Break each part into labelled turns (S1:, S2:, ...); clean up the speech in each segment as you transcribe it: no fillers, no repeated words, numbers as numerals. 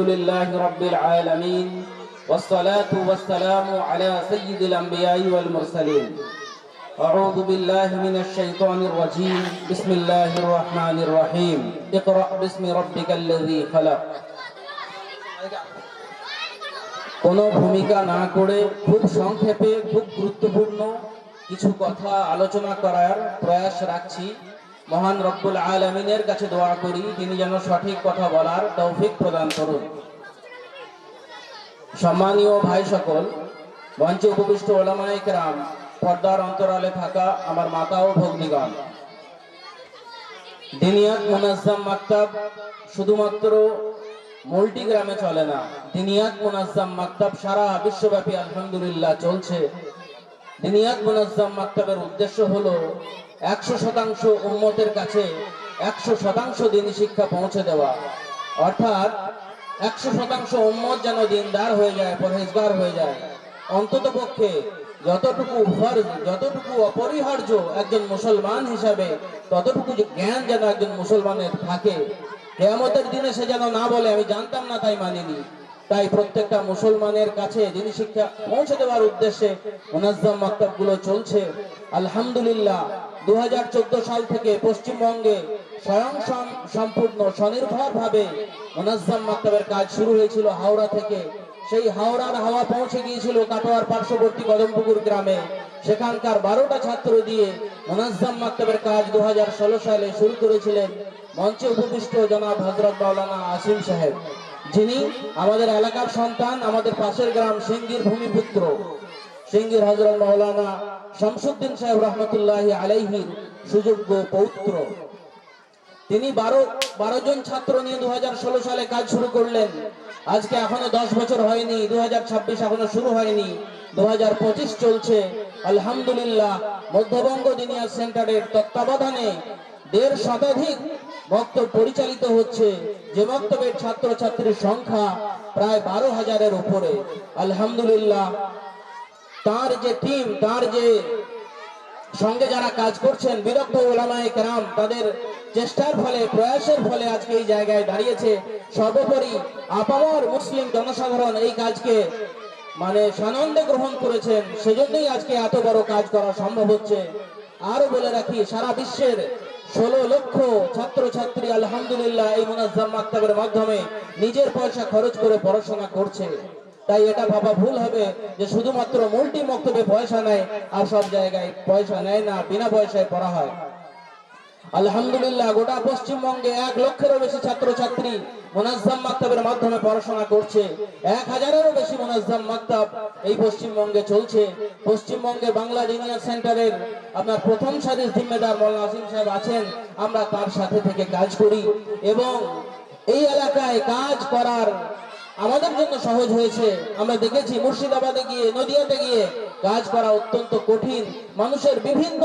S1: لله رب العالمين والصلاة والسلام على سيد الأنبياء والمرسلين أعوذ بالله من الشيطان الرجيم بسم الله الرحمن الرحيم اقرأ باسم ربك الذي خلق কোনো ভূমিকা না করে খুব সংক্ষেপে খুব গুরুত্বপূর্ণ কিছু কথা আলোচনা করার প্রয়াস রাখছি। মহান রব্বুল আলামিনের কাছে দোয়া করি তিনি যেন সঠিক কথা বলার তৌফিক প্রদান করুন। সম্মানীয় ভাই সকল, মঞ্চে উপবিষ্ট ওলামায়ে কেরাম, পর্দার অন্তরালে থাকা আমার মাতা ও ভগ্নীগণ, দিনিয়াত মুনাজ্জাম মাকতাব শুধুমাত্র মল্টিগ্রামে চলে না, দিনিয়াত মুনাজ্জাম মাকতাব সারা বিশ্বব্যাপী আলহামদুলিল্লাহ চলছে। দিনিয়াত মুনাজ্জাম মাকতাবের উদ্দেশ্য হলো 100% উম্মতের কাছে 100% দিনী শিক্ষা পৌঁছে দেওয়া, অর্থাৎ 100% উম্মত যেন দিনদার হয়ে যায়, পরহেজগার হয়ে যায়। অন্তত পক্ষে যতটুকু ফরজ, যতটুকু অপরিহার্য একজন মুসলমান হিসাবে, ততটুকু জ্ঞান যেন একজন মুসলমানের থাকে। কিয়ামতের দিনে সে যেন না বলে আমি জানতাম না তাই মানিনি। তাই প্রত্যেকটা মুসলমানের কাছে দিনী শিক্ষা পৌঁছে দেওয়ার উদ্দেশ্যে মুনাজ্জাম মাকতাবগুলো চলছে। আলহামদুলিল্লাহ 2014 সাল থেকে পশ্চিমবঙ্গে স্বয়ং সম্পূর্ণ স্বনির্ভরভাবে মুনাজ্জাম মাকতাবের কাজ শুরু হয়েছিল হাওড়া থেকে। সেই হাওড়ার হাওয়া পৌঁছে গিয়েছিল কাটোয়ার পার্শ্ববর্তী কদমপুকুর গ্রামে। সেখানকার 12টা ছাত্র দিয়ে মুনাজ্জাম মাকতাবের কাজ 2016 সালে শুরু করেছিলেন মঞ্চে উপবিষ্ট জনাব হযরত মাওলানা আসিম সাহেব, যিনি আমাদের এলাকার সন্তান, আমাদের পাশের গ্রাম সিঙ্গির ভূমিপুত্র, সিঙ্গির হযরত মাওলানা শামসুদ্দিন সাহেব রহমতুল্লাহি আলাইহির সুযোগ্য পৌত্র। তিনি 12 জন ছাত্র নিয়ে 2016 সালে কাজ শুরু করলেন। আজকে এখনো 10 বছর হয়নি, 2026 এখনো শুরু হয়নি, 2025 চলছে। আলহামদুলিল্লাহ মধ্যবঙ্গ দিনিয়াত সেন্টারের তত্ত্বাবধানে 1.5 শতাধিক বক্তব্য পরিচালিত হচ্ছে, যে বক্তব্যের ছাত্রছাত্রীর সংখ্যা প্রায় 12,000-এর উপরে। আলহামদুলিল্লাহ তার যে টিম, তার যে সঙ্গে যারা কাজ করছেন, বিরক্ত ওলামায়ে কেরাম, তাদের চেষ্টার ফলে, প্রয়াসের ফলে আজকে এই জায়গায় দাঁড়িয়েছে। সর্বোপরি আপামর মুসলিম জনসাধারণ এই কাজকে সানন্দে গ্রহণ করেছেন, সেজন্যই আজকে এত বড় কাজ করা সম্ভব হচ্ছে। আরো বলে রাখি, সারা বিশ্বের 16 লক্ষ ছাত্রছাত্রী আলহামদুলিল্লাহ এই মুনাজ্জাম মাকতাবের মাধ্যমে নিজের পয়সা খরচ করে পড়াশোনা করছে। তাই এটা ভাবা ভুল হবে যে শুধুমাত্র মল্টি মক্তবে পয়সা নেয় আর সব জায়গায় পয়সা নেয় না, বিনা পয়সায় পড়া হয়। আলহামদুলিল্লাহ গোটা পশ্চিমবঙ্গে 1 লক্ষেরও বেশি ছাত্রছাত্রী মুনাজ্জাম মাকতাবের মাধ্যমে পড়াশোনা করছে। 1000-এরও বেশি মুনাজ্জাম মাকতাব এই পশ্চিমবঙ্গে চলছে। পশ্চিমবঙ্গে বাংলা দিনিয়াত সেন্টারের আপনার প্রথম সারির জিম্মেদার মাওলানা আসিম সাহেব আছেন। আমরা তার সাথে থেকে কাজ করি এবং এই এলাকায় কাজ করার আমাদের জন্য সহজ হয়েছে। আমরা দেখেছি মুর্শিদাবাদে গিয়ে, নদিয়াতে গিয়ে কাজ করা অত্যন্ত কঠিন। মানুষের বিভিন্ন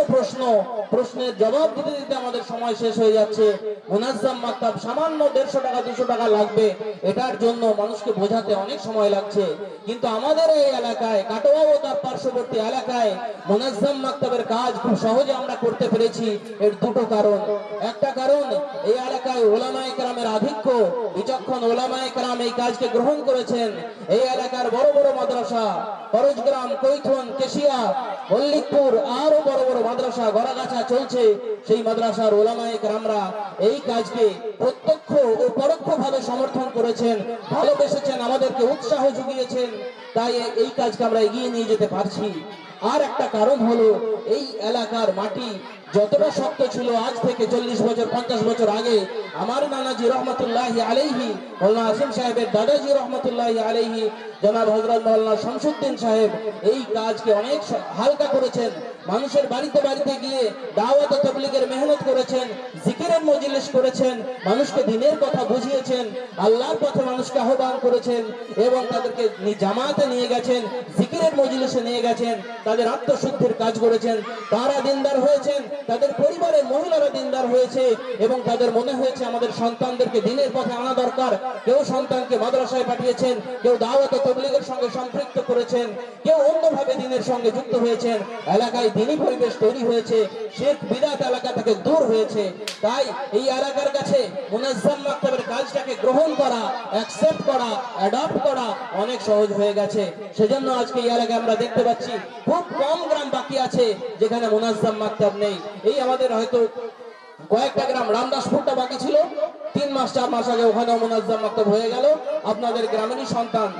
S1: প্রশ্নের জবাব দিতে দিতে আমাদের সময় শেষ হয়ে যাচ্ছে। মুনাজ্জাম মাকতাব সামান্য 150 টাকা 200 টাকা লাগবে, এটার জন্য মানুষকে বোঝাতে অনেক সময় লাগছে। কিন্তু আমাদের এই এলাকায়, কাটোয়া ও তার পার্শ্ববর্তী এলাকায় মুনাজ্জাম মাকতাবের কাজ খুব সহজে আমরা করতে পেরেছি। এর দুটো কারণ। একটা কারণ, এই এলাকায় ওলামায়ে কেরামের আধিক্য, বিচক্ষণ ওলামায়ে কেরাম এই কাজকে গ্রহণ করেছেন। এই এলাকার বড় বড় মাদ্রাসা, করজগ্রাম, কৈথন, কেশিয়া, মল্লিকপুর, আরো বড় বড় মাদ্রাসা গড়াগাছা চলছে। সেই মাদ্রাসার ওলামায়ে কেরামরা এই কাজকে প্রত্যক্ষ ও পরোক্ষভাবে সমর্থন করেছেন, ভালোবেসেছেন, আমাদেরকে উৎসাহ জুগিয়েছেন। তাই এই কাজকে আমরা এগিয়ে নিয়ে যেতে পারছি। আর একটা কারণ হলো, এই এলাকার মাটি যতটা শক্ত ছিল আজ থেকে 40 বছর 50 বছর আগে আমার নানাজি রহমতুল্লাহি আলাইহি, মাওলানা আসিম সাহেবের দাদাজি রহমতুল্লাহি আলাইহি, জনাব হযরত মাওলানা শামসুদ্দিন সাহেব এই কাজকে অনেক হালকা করেছেন। মানুষের বাড়িতে বাড়িতে গিয়ে দাওয়াত ও তাবলীগের মেহনত করেছেন, জিকিরের মজলিস করেছেন, মানুষকে দ্বীনের কথা বুঝিয়েছেন, আল্লাহর পথে মানুষকে আহ্বান করেছেন এবং তাদেরকে জামাতে নিয়ে গেছেন, জিকিরের মজলিসে নিয়ে গেছেন, তাদের আত্মশুদ্ধির কাজ করেছেন। তারা দিনদার হয়েছেন, তাদের পরিবারের মহিলারা দিনদার হয়েছে এবং তাদের মনে হয়েছে আমাদের সন্তানদেরকে দ্বীনের পথে আনা দরকার। কেউ সন্তানকে মাদ্রাসায় পাঠিয়েছেন, কেউ দাওয়াত ও তাবলীগের সঙ্গে সম্পৃক্ত করেছেন, কেউ অন্যভাবে দ্বীনের সঙ্গে যুক্ত হয়েছেন। এলাকায় দিনী পরিবেশ তৈরি হয়েছে, শিরক বিদআত এলাকা থেকে দূর হয়েছে। তাই এই এলাকার কাছে মুনাজ্জাম মাকতাবের কাজটাকে গ্রহণ করা, অ্যাকসেপ্ট করা, অ্যাডপ্ট করা অনেক সহজ হয়ে গেছে। সেজন্য আজকে এই এলাকায় আমরা দেখতে পাচ্ছি খুব কম গ্রাম বাকি আছে যেখানে মুনাজ্জাম মাকতাব নেই। এই আমাদের হয়তো কয়েকটা গ্রাম, রামদাসপুরটা বাকি ছিল, 3 মাস 4 মাস আগে ওখানেও মুনাজ্জাম মাকতাব হয়ে গেল। আপনাদের গ্রামেরই সন্তান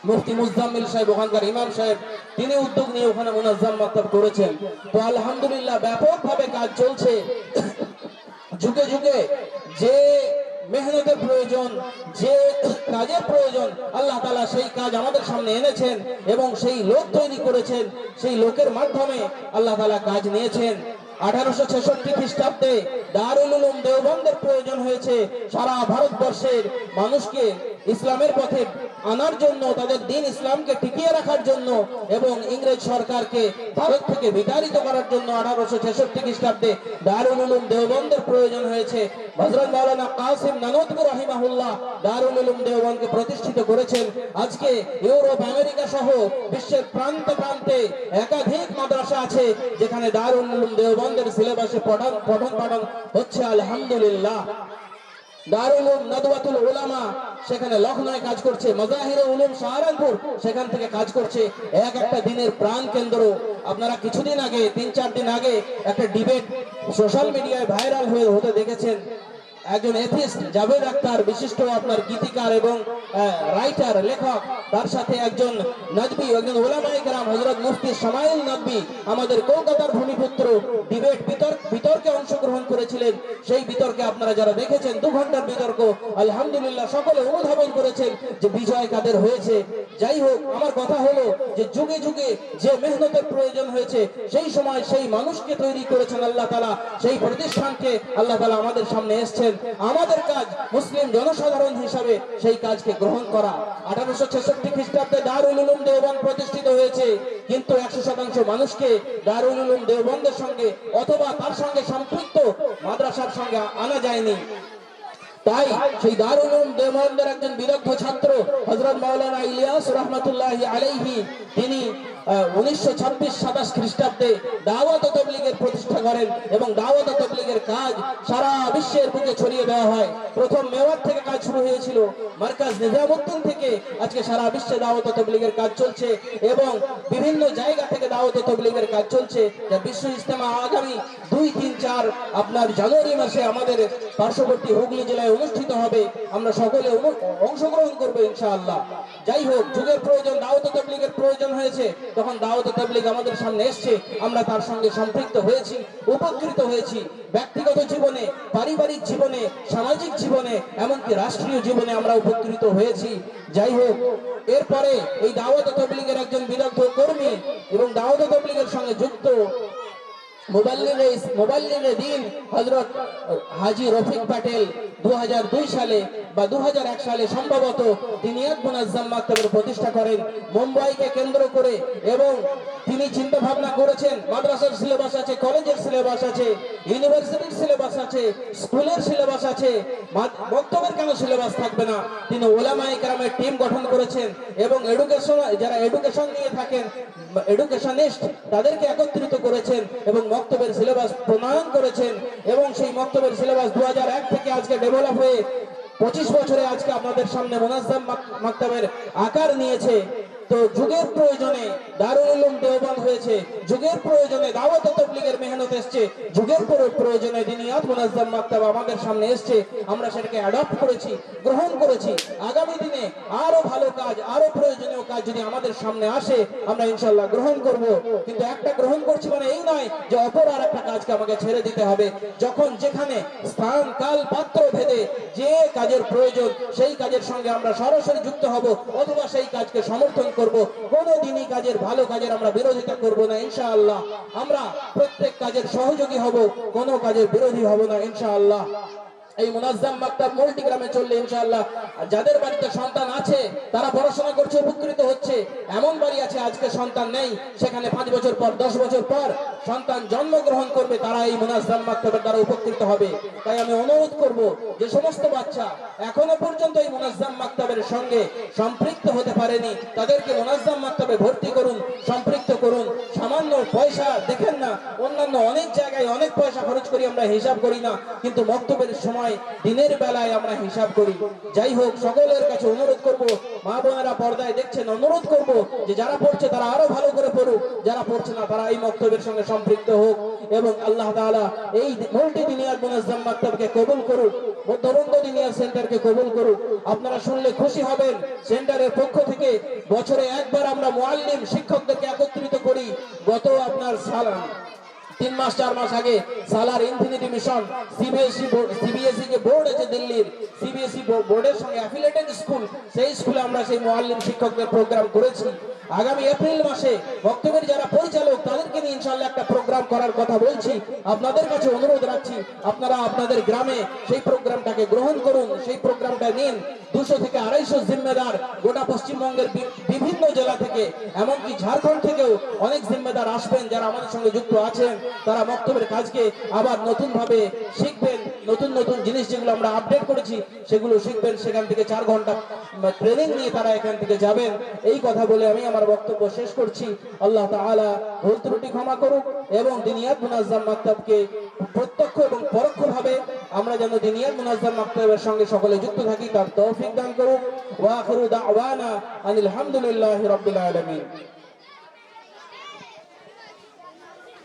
S1: মুফতি মুজাম্মিল সাহেব, ওখানকার ইমাম সাহেব, তিনি উদ্যোগ নিয়ে ওখানে মুনাজ্জাম মাকতাব করেছেন। তো আলহামদুলিল্লাহ ব্যাপকভাবে কাজ চলছে। যুগে যুগে যে মেহনতের প্রয়োজন, যে কাজের প্রয়োজন, আল্লাহ তাআলা সেই কাজ আমাদের সামনে এনেছেন এবং সেই লোক তৈরি করেছেন। সেই লোকের মাধ্যমে আল্লাহ তাআলা কাজ নিয়েছেন। 1866 খ্রিস্টাব্দে দারুল উলুম দেওবন্দের প্রয়োজন হয়েছে সারা ভারতবর্ষের মানুষকে ইসলামের পথে আনার জন্য, তাদের দিন ইসলামকে টিকিয়ে রাখার জন্য এবং ইংরেজ সরকারকে ভারত থেকে বিতাড়িত করার জন্য 1866 খ্রিস্টাব্দে দারুল উলুম দেওবন্দের প্রয়োজন হয়েছে। হযরত মাওলানা কাসিম নানতবী রাহিমাহুল্লাহ দারুল উলুম দেওবন্দকে প্রতিষ্ঠিত করেছেন। আজকে ইউরোপ, আমেরিকা সহ বিশ্বের প্রান্তে প্রান্তে একাধিক মাদ্রাসা আছে যেখানে দারুল উলুম দেওবন্দের সিলেবাসে পঠন পাঠন হচ্ছে আলহামদুলিল্লাহ। দারুল উলুম নাদওয়াতুল উলামা সেখানে লখনৌয়ে কাজ করছে, মাজাহিরে উলুম সাহারানপুর সেখান থেকে কাজ করছে। একটা দিনের প্রাণ কেন্দ্র। আপনারা কিছুদিন আগে, 3-4 দিন আগে একটা ডিবেট সোশ্যাল মিডিয়ায় ভাইরাল হতে দেখেছেন। একজন এথিস্ট জাভেদ আখতার, বিশিষ্ট আপনার গীতিকার এবং রাইটার, লেখক, তার সাথে একজন নদবী, একজন উলামায়ে কেরাম হযরত মুফতি শামাইল নদবী, আমাদের কলকাতার ভূমিপুত্র, ডিবেট বিতর্কে অংশগ্রহণ করেছিলেন। সেই বিতর্কে আপনারা যারা দেখেছেন, 2 ঘন্টার বিতর্ক, আলহামদুলিল্লাহ সকলে অনুধাবন করেছেন যে বিজয় কাদের হয়েছে। যাই হোক, আমার কথা হলো যে যুগে যুগে যে মেহনতের প্রয়োজন হয়েছে সেই সময় সেই মানুষকে তৈরি করেছেন আল্লাহ তাআলা, সেই প্রতিষ্ঠানকে আল্লাহ তাআলা আমাদের সামনে এসেছেন। আমাদের কাজ মুসলিম জনসাধারণ হিসাবে সেই কাজকে গ্রহণ করা। 1866 খ্রিস্টাব্দে দারুল উলুম দেওবন্দ প্রতিষ্ঠিত হয়েছে, কিন্তু 100% মানুষকে দারুল উলুম দেওবন্দের সঙ্গে অথবা তার সঙ্গে সম্পৃক্ত মাদ্রাসার সঙ্গে আনা যায়নি। তাই সেই দারুল উলুম দেওবন্দের একজন বিদগ্ধ ছাত্র হযরত মাওলানা ইলিয়াস রাহমাতুল্লাহি আলাইহি, তিনি 1926-27 খ্রিস্টাব্দে দাওয়াত ও তাবলীগের প্রতিষ্ঠা করেন এবং দাওয়াত ও তাবলীগের কাজ সারা বিশ্বের বুকে ছড়িয়ে দেওয়া হয়। প্রথম মেওয়াত থেকে কাজ শুরু হয়েছিল, মার্কাজ নিজামউদ্দিন থেকে আজকে সারা বিশ্বে দাওয়াত ও তাবলীগের কাজ চলছে এবং বিভিন্ন জায়গা থেকে দাওয়াত ও তাবলীগের কাজ চলছে। যা বিশ্ব ইজতেমা আগামী 2-3-4 আপনার জানুয়ারি মাসে আমাদের পার্শ্ববর্তী হুগলি জেলায় অনুষ্ঠিত হবে। আমরা সকলে অংশগ্রহণ করবো ইনশাআল্লাহ। যাই হোক, যুগের প্রয়োজন, দাওয়াত ও তাবলীগের প্রয়োজন হয়েছে, তখন দাওয়াত ও তাবলীগ আমাদের সামনে এসছে, আমরা তার সঙ্গে সম্পৃক্ত হয়েছি, উপকৃত হয়েছি। ব্যক্তিগত জীবনে, পারিবারিক জীবনে, সামাজিক জীবনে, এমনকি রাষ্ট্রীয় জীবনে আমরা উপকৃত হয়েছি। যাই হোক, এরপরে এই দাওয়াত ও তাবলীগের একজন বিদগ্ধ কর্মী এবং দাওয়াত ও তাবলীগের সঙ্গে যুক্ত মুবাল্লিগে দ্বীন হযরত হাজী রফিক প্যাটেল 2002 সালে বা 2001 সালে সম্ভবত দিনিয়াত মুনাজ্জাম মাকতাবের প্রতিষ্ঠা করেন মুম্বাইকে কেন্দ্র করে। এবং তিনি চিন্তা ভাবনা করেছেন, মাদ্রাসার সিলেবাস আছে, কলেজের সিলেবাস আছে, ইউনিভার্সিটির সিলেবাস আছে, স্কুলের সিলেবাস আছে, বক্তব্যের কেন সিলেবাস থাকবে না। তিনি উলামায়ে কেরামের টিম গঠন করেছেন এবং যারা এডুকেশন নিয়ে থাকেন, এডুকেশনিস্ট, তাদেরকে একত্রিত করেছেন এবং মক্তবের সিলেবাস প্রণয়ন করেছেন। এবং সেই মক্তবের সিলেবাস 2001 থেকে আজকে ডেভেলপ হয়ে 25 বছরে আজকে আপনাদের সামনে মুনাজ্জাম মাকতাবের আকার নিয়েছে। তো যুগের প্রয়োজনে দারুল উলুম দেওবন্দ হয়েছে, যুগের প্রয়োজনে দাওয়াত ও তাবলীগের মেহনত এসছে, যুগের প্রয়োজনে দিনিয়াত মুনাজ্জাম মাকতাব আমাদের সামনে এসছে। আমরা সেটাকে অ্যাডপ্ট করেছি, গ্রহণ করেছি। আগামী দিনে আরো ভালো কাজ, আরো প্রয়োজনীয় কাজ যদি আমাদের সামনে আসে, আমরা ইনশাআল্লাহ গ্রহণ করব। কিন্তু একটা গ্রহণ করছি মানে এই নয় যে অপর আর একটা কাজকে আমাকে ছেড়ে দিতে হবে। যখন যেখানে স্থান, কাল, পাত্র ভেদে যে কাজের প্রয়োজন সেই কাজের সঙ্গে আমরা সরাসরি যুক্ত হব অথবা সেই কাজকে সমর্থন করব। কোনদিনই কাজের, ভালো কাজের আমরা বিরোধিতা করব না ইনশাআল্লাহ। আমরা প্রত্যেক কাজের সহযোগী হব, কোনো কাজের বিরোধী হব না ইনশাআল্লাহ। এই মুনাজ্জাম মাকতাব মল্টিগ্রামে চললে ইনশাআল্লাহ যাদের বাড়িতে সন্তান আছে তারা পড়াশোনা করছে, উপকৃত হচ্ছে। এমন বাড়ি আছে আজকে সন্তান নেই, সেখানে 5 বছর পর 10 বছর পর সন্তান জন্মগ্রহণ করবে, তারা এই মুনাজ্জাম মাকতাবের দ্বারা উপকৃত হবে। তাই আমি অনুরোধ করব যে সমস্ত বাচ্চা এখনো পর্যন্ত এই মুনাজ্জাম মাকতাবের সঙ্গে সম্পৃক্ত হতে পারেনি, তাদেরকে মুনাজ্জাম মাকতাবে ভর্তি করুন, সম্পৃক্ত করুন। সামান্য পয়সা দেখেন না, অন্যান্য অনেক জায়গায় অনেক পয়সা খরচ করি, আমরা হিসাব করি না, কিন্তু মক্তবের সময় দিনের বেলায় আমরা হিসাব করি। যাই হোক, সকলের কাছে অনুরোধ করব, মা বোনেরা পর্দায় দেখছেন, অনুরোধ করব যে যারা পড়ছে তারা আরো ভালো করে পড়ুক, যারা পড়ছে না তারা এই মক্তবের সঙ্গে সম্পৃক্ত হোক, এবং আল্লাহ তাআলা এই মাল্টি দিনিয়াত মুনাজ্জাম মাকতাবকে কবুল করুক, মধ্যবন্ধ দিনিয়াত সেন্টারকে কবুল করুক। আপনারা শুনলে খুশি হবেন, সেন্টারের পক্ষ থেকে বছরে একবার আমরা মুআল্লিম শিক্ষকদেরকে একত্রিত করি। গত আপনার 3 মাস 4 মাস আগে সালার ইনফিনিটি মিশন সিবিএসই যে বোর্ড আছে দিল্লির, সিবিএসই বোর্ডের সঙ্গে অ্যাফিলিয়েটেড স্কুল, সেই স্কুলে আমরা সেই মুআল্লিম শিক্ষকদের প্রোগ্রাম করেছি। আগামী এপ্রিল মাসে বক্তব্যের যারা পরিচালক তাদেরকে নিয়ে ইনশাআল্লাহ একটা প্রোগ্রাম করার কথা বলছি। আপনাদের কাছে অনুরোধ রাখছি, আপনারা আপনাদের গ্রামে সেই প্রোগ্রামটাকে গ্রহণ করুন, সেই প্রোগ্রামটা নিন। 200 থেকে 250 জিম্মেদার গোটা পশ্চিমবঙ্গের বিভিন্ন জেলা থেকে, এমনকি ঝাড়খণ্ড থেকেও অনেক জিম্মেদার আসবেন, যারা আমাদের সঙ্গে যুক্ত আছেন। তারা বক্তব্যের কাজকে আবার নতুন ভাবে শিখবেন, নতুন নতুন জিনিস যেগুলো আমরা আপডেট করেছি সেগুলো শিখবেন। সেখান থেকে 4 ঘন্টা ট্রেনিং নিয়ে তারা এখান থেকে যাবেন। এই কথা বলে আমি আমার বক্তব্য শেষ করছি। আল্লাহ তাআলা ভুল ত্রুটি ক্ষমা করুক, এবং দিনিয়াত মুনাজ্জাম মাকতাবকে প্রত্যক্ষ এবং পরোক্ষভাবে আমরা যেন দিনিয়াত মুনাজ্জাম মাকতাবের সঙ্গে সকলে যুক্ত থাকি, তার তৌফিক দান করুক। ওয়া আখিরু দাওয়ানা আনিল হামদুলিল্লাহি রাব্বিল আলামিন।